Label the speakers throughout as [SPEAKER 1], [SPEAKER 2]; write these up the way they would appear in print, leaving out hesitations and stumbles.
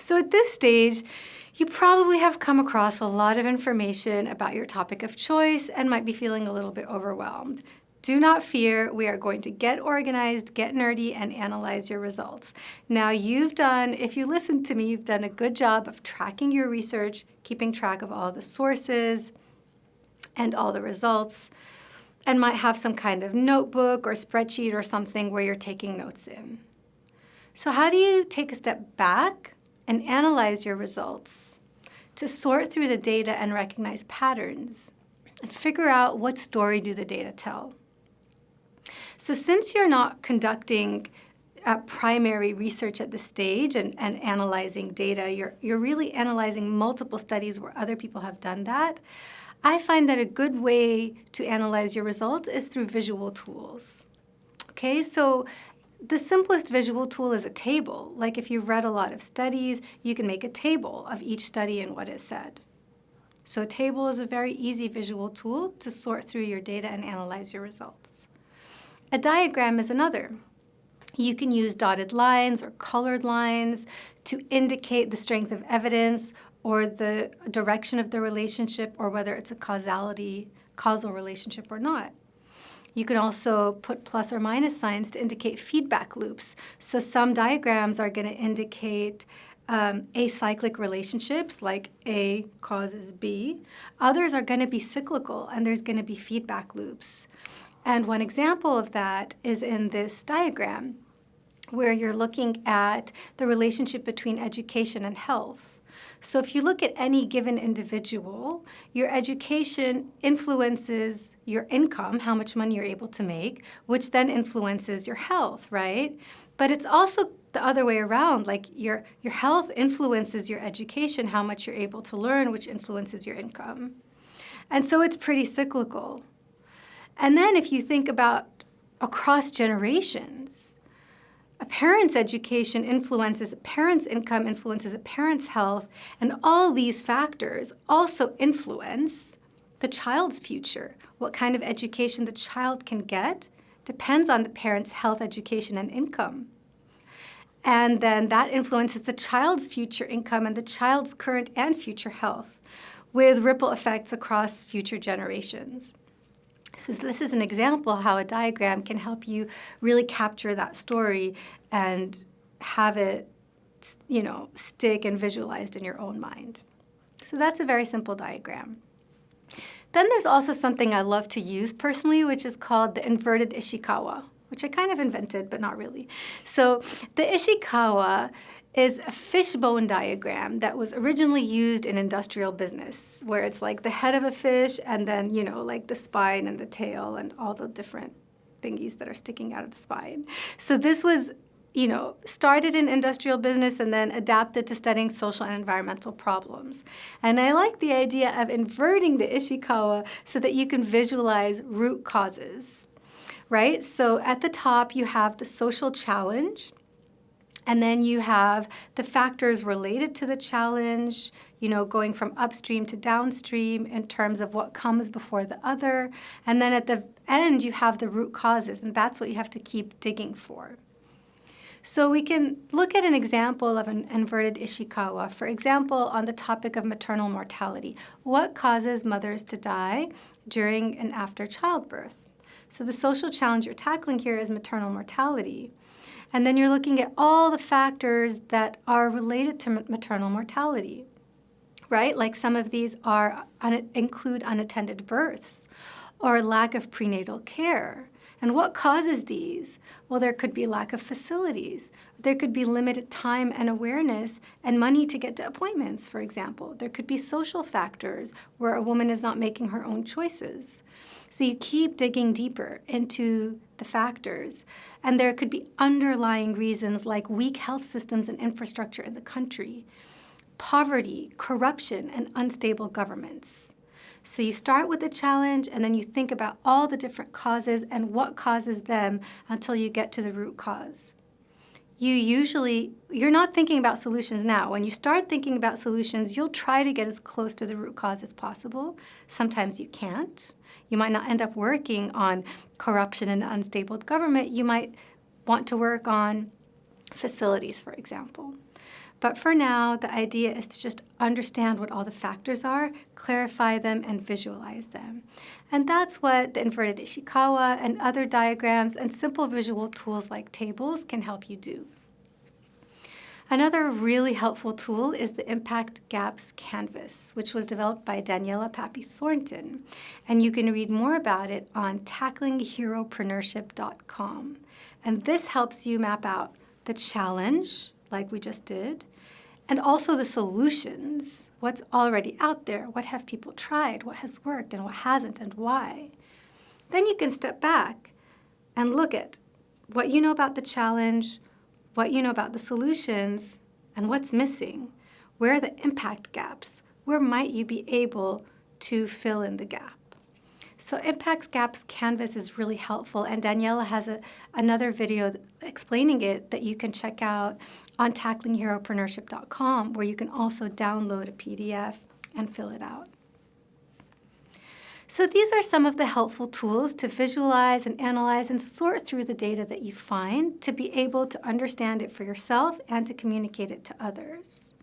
[SPEAKER 1] So at this stage, you probably have come across a lot of information about your topic of choice and might be feeling a little bit overwhelmed. Do not fear, we are going to get organized, get nerdy, and analyze your results. Now if you listened to me, you've done a good job of tracking your research, keeping track of all the sources and all the results, and might have some kind of notebook or spreadsheet or something where you're taking notes in. So how do you take a step back and analyze your results to sort through the data and recognize patterns and figure out what story do the data tell? So since you're not conducting primary research at this stage and analyzing data, you're really analyzing multiple studies where other people have done that, I find that a good way to analyze your results is through visual tools. Okay, so the simplest visual tool is a table. Like if you've read a lot of studies, you can make a table of each study and what it said. So a table is a very easy visual tool to sort through your data and analyze your results. A diagram is another. You can use dotted lines or colored lines to indicate the strength of evidence or the direction of the relationship or whether it's a causal relationship or not. You can also put plus or minus signs to indicate feedback loops. So some diagrams are going to indicate acyclic relationships, like A causes B. Others are going to be cyclical, and there's going to be feedback loops. And one example of that is in this diagram, where you're looking at the relationship between education and health. So if you look at any given individual, your education influences your income, how much money you're able to make, which then influences your health, right? But it's also the other way around, like your health influences your education, how much you're able to learn, which influences your income. And so it's pretty cyclical. And then if you think about across generations, a parent's education influences a parent's income, influences a parent's health, and all these factors also influence the child's future. What kind of education the child can get depends on the parent's health, education, and income. And then that influences the child's future income and the child's current and future health, with ripple effects across future generations. So this is an example how a diagram can help you really capture that story and have it, stick and visualized in your own mind. So that's a very simple diagram. Then there's also something I love to use personally, which is called the Inverted Ishikawa, which I kind of invented, but not really. So the Ishikawa is a fishbone diagram that was originally used in industrial business, where it's like the head of a fish and then, like the spine and the tail and all the different thingies that are sticking out of the spine. So this was, started in industrial business and then adapted to studying social and environmental problems. And I like the idea of inverting the Ishikawa so that you can visualize root causes, right? So at the top, you have the social challenge. And then you have the factors related to the challenge, going from upstream to downstream in terms of what comes before the other. And then at the end, you have the root causes, and that's what you have to keep digging for. So we can look at an example of an inverted Ishikawa. For example, on the topic of maternal mortality. What causes mothers to die during and after childbirth? So the social challenge you're tackling here is maternal mortality. And then you're looking at all the factors that are related to maternal mortality, right? Like some of these include unattended births or lack of prenatal care. And what causes these? Well, there could be lack of facilities. There could be limited time and awareness and money to get to appointments, for example. There could be social factors where a woman is not making her own choices. So you keep digging deeper into the factors. And there could be underlying reasons like weak health systems and infrastructure in the country, poverty, corruption, and unstable governments. So you start with the challenge, and then you think about all the different causes and what causes them until you get to the root cause. You're not thinking about solutions now. When you start thinking about solutions, you'll try to get as close to the root cause as possible. Sometimes you can't. You might not end up working on corruption and unstable government. You might want to work on facilities, for example. But for now, the idea is to just understand what all the factors are, clarify them, and visualize them. And that's what the Inverted Ishikawa and other diagrams and simple visual tools like tables can help you do. Another really helpful tool is the Impact Gaps Canvas, which was developed by Daniela Pappy-Thornton. And you can read more about it on tacklingheropreneurship.com. And this helps you map out the challenge, like we just did, and also the solutions. What's already out there? What have people tried? What has worked and what hasn't, and why? Then you can step back and look at what you know about the challenge, what you know about the solutions, and what's missing. Where are the impact gaps? Where might you be able to fill in the gap? So Impact Gaps Canvas is really helpful, and Daniela has another video explaining it that you can check out on tacklingheropreneurship.com, where you can also download a PDF and fill it out. So these are some of the helpful tools to visualize and analyze and sort through the data that you find to be able to understand it for yourself and to communicate it to others.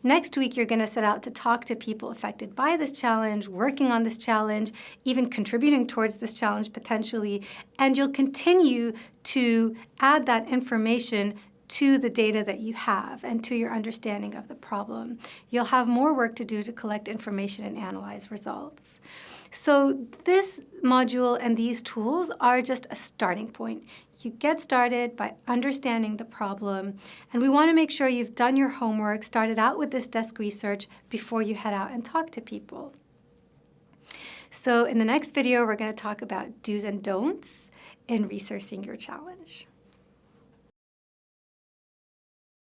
[SPEAKER 1] Next week, you're going to set out to talk to people affected by this challenge, working on this challenge, even contributing towards this challenge potentially, and you'll continue to add that information to the data that you have and to your understanding of the problem. You'll have more work to do to collect information and analyze results. So this module and these tools are just a starting point. You get started by understanding the problem, and we want to make sure you've done your homework, started out with this desk research before you head out and talk to people. So in the next video, we're going to talk about do's and don'ts in researching your challenge.